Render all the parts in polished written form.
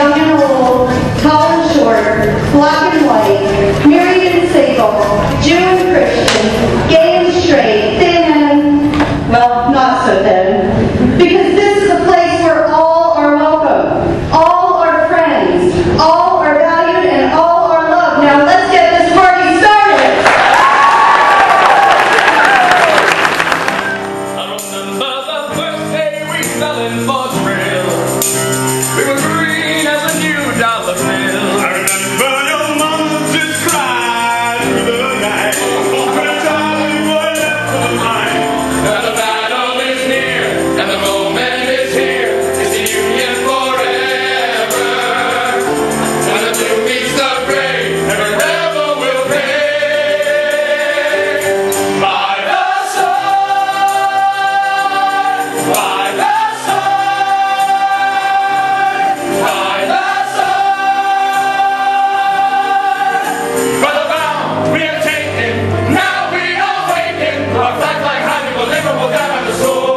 young and old, tall and short, black and white, married and single, Jew and Christian, gay and straight, thin and, well, not so thin. Because this is a place where all are welcome, all are friends, all are valued, and all are loved. Now let's get this party started! I remember the first day we fell in for thrill. We were green as a new dollar bill. I remember your mama just cried through the night. When I tried we were left behind. Now the battle is near, and the moment is here. It's the union forever. When the blue meets the gray, every rebel will pay. By the side, by the side, by the side. For the vow we have taken, now we awaken. Our flag like honey will live and will die on the sword.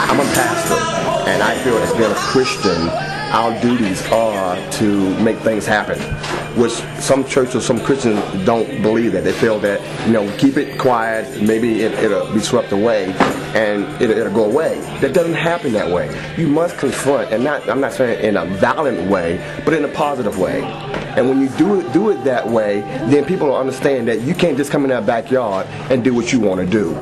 I'm a pastor, and I feel as being a Christian, our duties are to make things happen, which some churches, some Christians don't believe that. They feel that, keep it quiet, maybe it'll be swept away, and it'll go away. That doesn't happen that way. You must confront, and I'm not saying in a violent way, but in a positive way. And when you do it that way, then people will understand that you can't just come in their backyard and do what you want to do.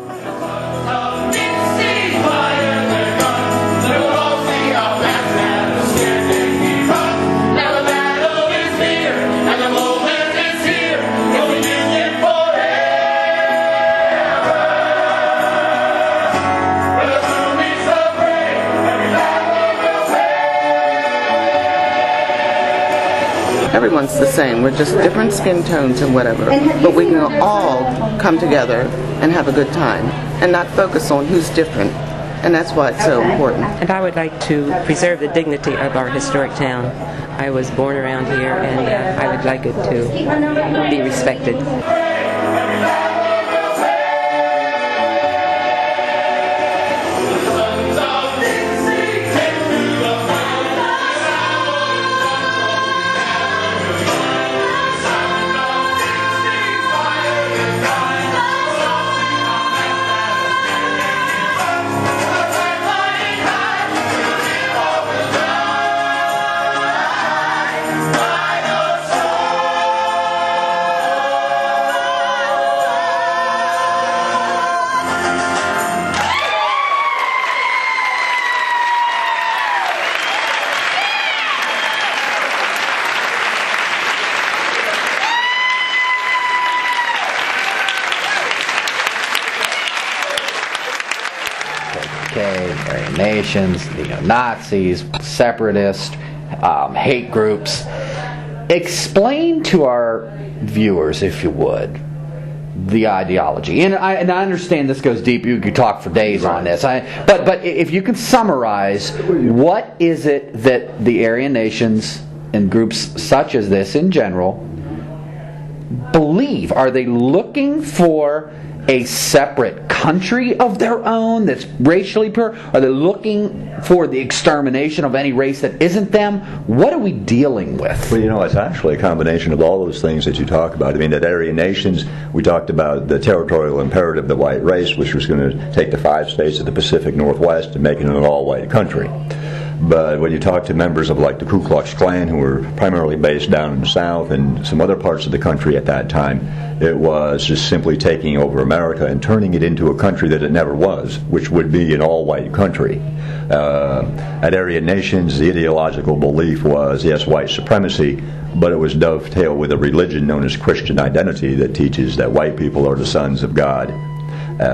Everyone's the same. We're just different skin tones and whatever. But we can all come together and have a good time and not focus on who's different. And that's why it's so important. And I would like to preserve the dignity of our historic town. I was born around here, and I would like it to be respected. KKK, Aryan Nations, neo-Nazis, separatists, hate groups. Explain to our viewers, if you would, the ideology. And I understand this goes deep. You could talk for days on this. But if you can summarize, what is it that the Aryan Nations and groups such as this in general believe? Are they looking for a separate country of their own that's racially pure? Are they looking for the extermination of any race that isn't them? What are we dealing with? Well, it's actually a combination of all those things that you talk about. I mean, at Aryan Nations, we talked about the territorial imperative of the white race, which was going to take the 5 states of the Pacific Northwest and make it an all-white country. But when you talk to members of like the Ku Klux Klan, who were primarily based down in the South and some other parts of the country at that time, it was just simply taking over America and turning it into a country that it never was, which would be an all-white country. At Aryan Nations, the ideological belief was, yes, white supremacy, but it was dovetailed with a religion known as Christian identity that teaches that white people are the sons of God,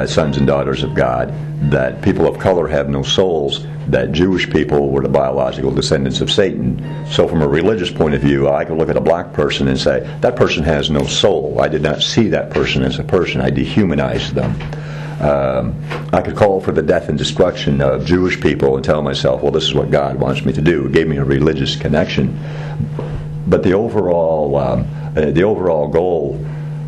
sons and daughters of God, that people of color have no souls, that Jewish people were the biological descendants of Satan. So from a religious point of view, I could look at a black person and say, that person has no soul. I did not see that person as a person. I dehumanized them. I could call for the death and destruction of Jewish people and tell myself, well, this is what God wants me to do. It gave me a religious connection. But the overall goal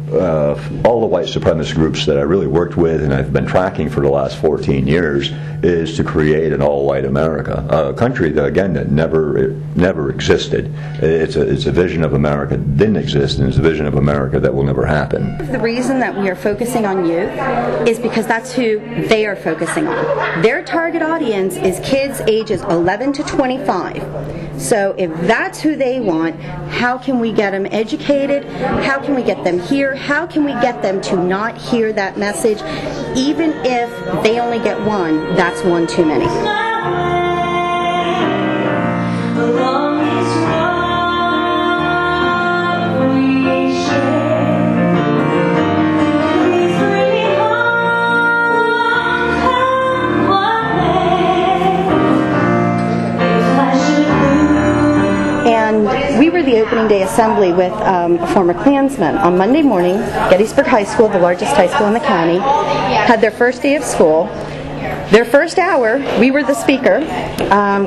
all the white supremacist groups that I really worked with and I've been tracking for the last 14 years is to create an all-white America, a country that, again, that never existed. It's a vision of America that didn't exist, and it's a vision of America that will never happen. The reason that we are focusing on youth is because that's who they are focusing on. Their target audience is kids ages 11 to 25. So if that's who they want, how can we get them educated? How can we get them here? How can we get them to not hear that message? Even if they only get one, that's one too many. And we were the opening day assembly with a former Klansman. On Monday morning, Gettysburg High School, the largest high school in the county, had their first day of school. Their first hour, we were the speaker.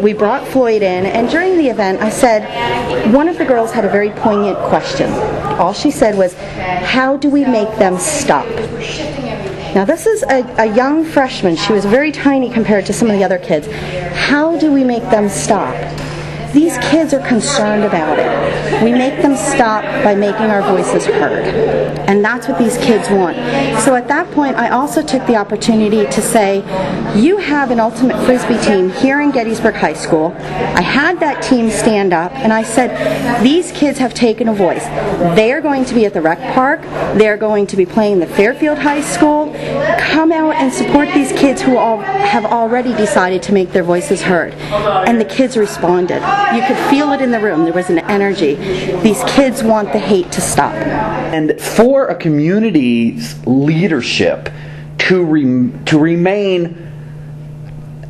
We brought Floyd in, and during the event, I said, one of the girls had a very poignant question. All she said was, how do we make them stop? Now this is a young freshman. She was very tiny compared to some of the other kids. How do we make them stop? These kids are concerned about it. We make them stop by making our voices heard. And that's what these kids want. So at that point, I also took the opportunity to say, you have an ultimate Frisbee team here in Gettysburg High School. I had that team stand up, and I said, these kids have taken a voice. They are going to be at the rec park. They're going to be playing the Fairfield High School. Come out and support these kids who have already decided to make their voices heard. And the kids responded. You could feel it in the room. There was an energy. These kids want the hate to stop. And for a community's leadership to remain,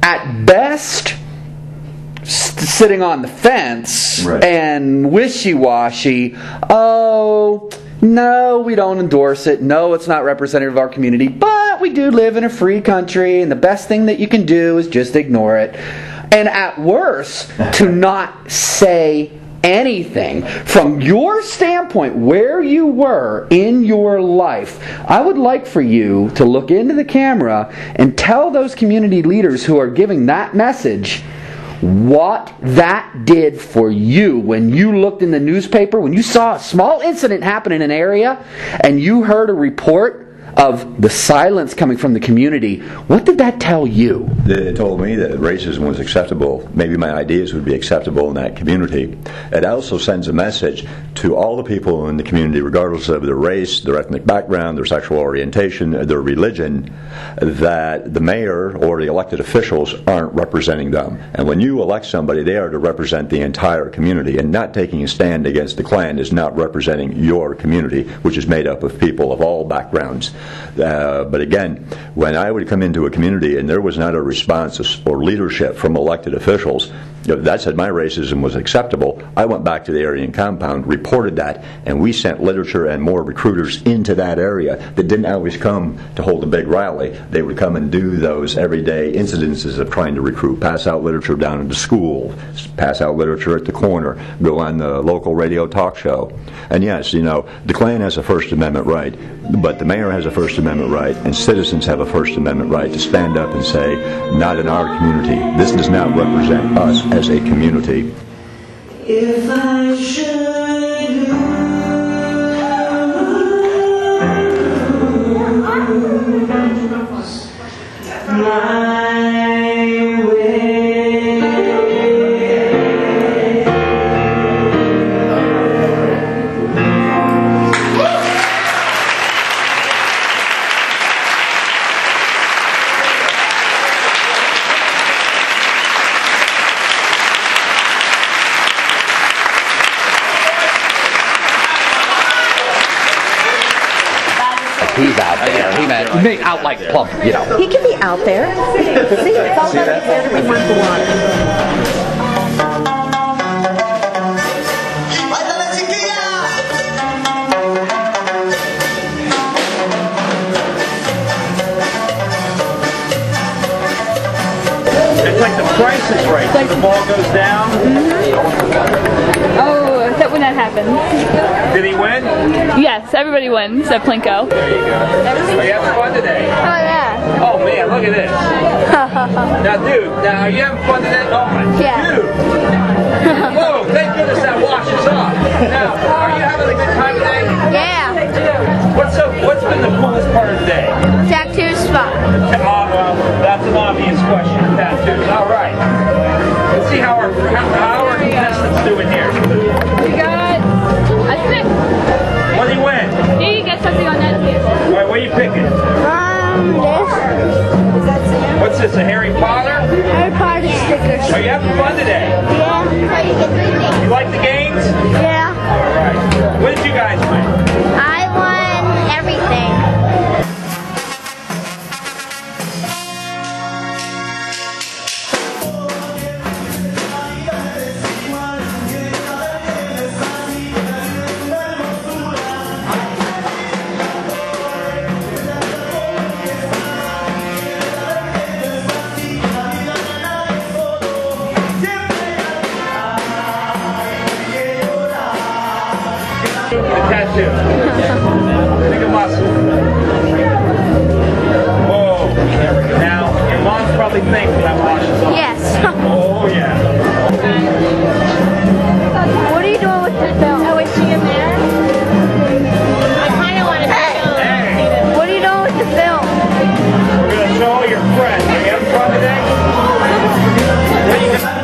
at best, sitting on the fence, right, and wishy-washy, oh, no, we don't endorse it, no, it's not representative of our community, but we do live in a free country, and the best thing that you can do is just ignore it. And at worst, to not say anything. From your standpoint, where you were in your life, I would like for you to look into the camera and tell those community leaders who are giving that message what that did for you when you looked in the newspaper, when you saw a small incident happen in an area and you heard a report of the silence coming from the community. What did that tell you? It told me that racism was acceptable. Maybe my ideas would be acceptable in that community. It also sends a message to all the people in the community, regardless of their race, their ethnic background, their sexual orientation, their religion, that the mayor or the elected officials aren't representing them. And when you elect somebody, they are to represent the entire community. And not taking a stand against the Klan is not representing your community, which is made up of people of all backgrounds. But again, when I would come into a community and there was not a response or leadership from elected officials that said my racism was acceptable, I went back to the Aryan compound, reported that, and we sent literature and more recruiters into that area that didn't always come to hold a big rally. They would come and do those everyday incidences of trying to recruit, pass out literature down into school, pass out literature at the corner, go on the local radio talk show. And yes, the Klan has a First Amendment right, but the mayor has a First Amendment right, and citizens have a First Amendment right to stand up and say, not in our community. This does not represent us as a community. If I should lose my way. He's out there. He meant out like plump, He can be out there. See, it's all about the air to refresh the water. It's like the Price is Right. The ball goes down. Oh, is that when that happens. Did he win? Yes, everybody wins at Plinko. There you go. Are you having fun today? Oh yeah. Oh man, look at this. Now dude, are you having fun today? Oh my dude. Whoa, thank goodness that washes off. Now, are you having a good time today? Yeah. What's been the coolest part of the day? Tattoo spot. Well, that's an obvious question. Tattoos. All right. Let's see how our contestants doing here. We got a 6. What do you win? You get something on that too. All right, what are you picking? This. What's this, a Harry Potter? Harry Potter stickers. Are you having fun today? Yeah. You like the games? Yeah. All right. What did you guys win? I won everything. Tattoo. Think of muscle. Whoa. Now, your mom's probably thankful that washes off. Yes. Oh, yeah. What are you doing with the film? Oh, is she in there? I kind of want to film. Hey. What are you doing with the film? We're going to show all your friends. Are you having fun today? What do you got?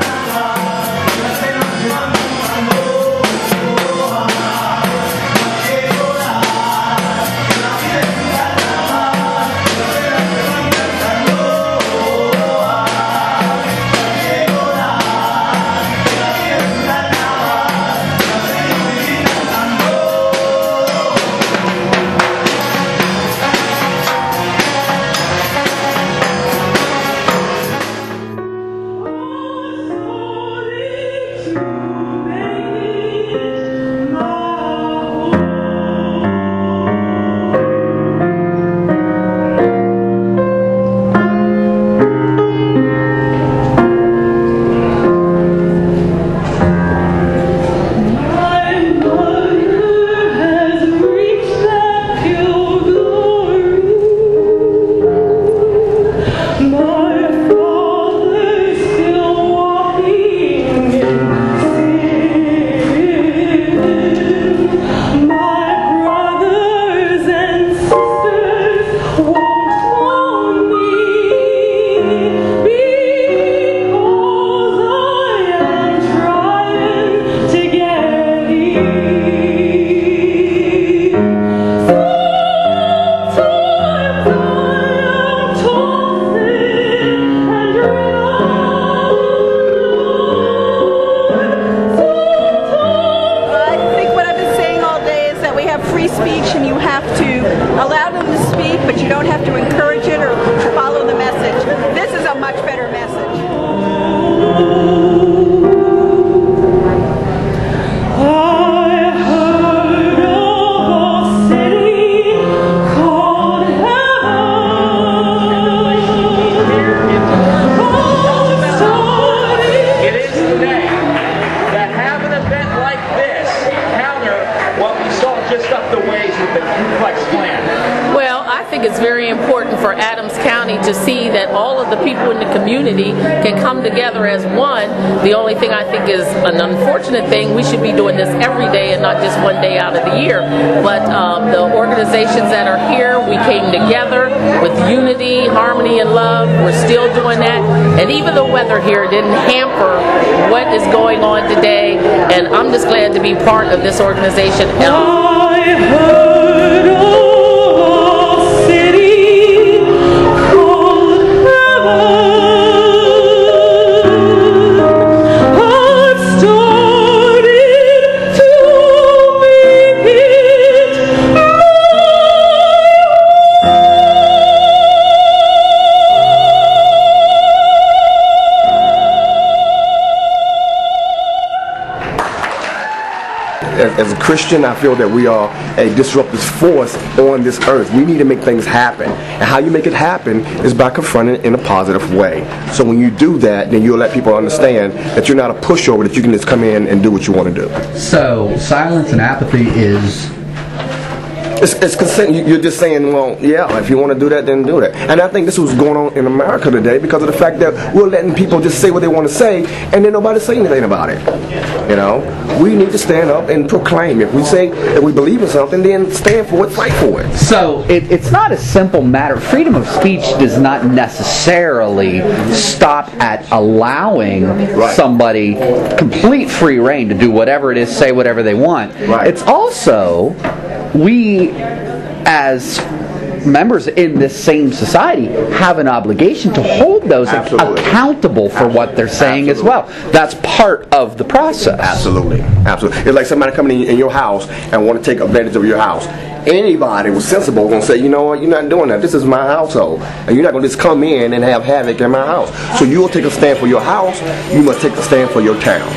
It's very important for Adams County to see that all of the people in the community can come together as one. The only thing I think is an unfortunate thing, we should be doing this every day and not just one day out of the year. But the organizations that are here, we came together with unity, harmony, and love. We're still doing that. And even the weather here didn't hamper what is going on today. And I'm just glad to be part of this organization. I heard a city called heaven. I've started to make it mine. as a Christian, I feel that we are a disruptive force on this earth. We need to make things happen. And how you make it happen is by confronting it in a positive way. So when you do that, then you'll let people understand that you're not a pushover, that you can just come in and do what you want to do. So silence and apathy is... It's consent. You're just saying, well, yeah, if you want to do that, then do that. And I think this was going on in America today because of the fact that we're letting people just say what they want to say, and then nobody say anything about it. You know, we need to stand up and proclaim. If we say that we believe in something, then stand for it, fight for it. So it's not a simple matter. Freedom of speech does not necessarily stop at allowing somebody complete free reign to do whatever it is, say whatever they want. Right. It's also, we as members in this same society have an obligation to hold those accountable for what they're saying as well. That's part of the process. Absolutely. It's like somebody coming in your house and want to take advantage of your house. Anybody was sensible going to say, you know what, you're not doing that. This is my household. And you're not going to just come in and have havoc in my house. So you'll take a stand for your house. You must take a stand for your town.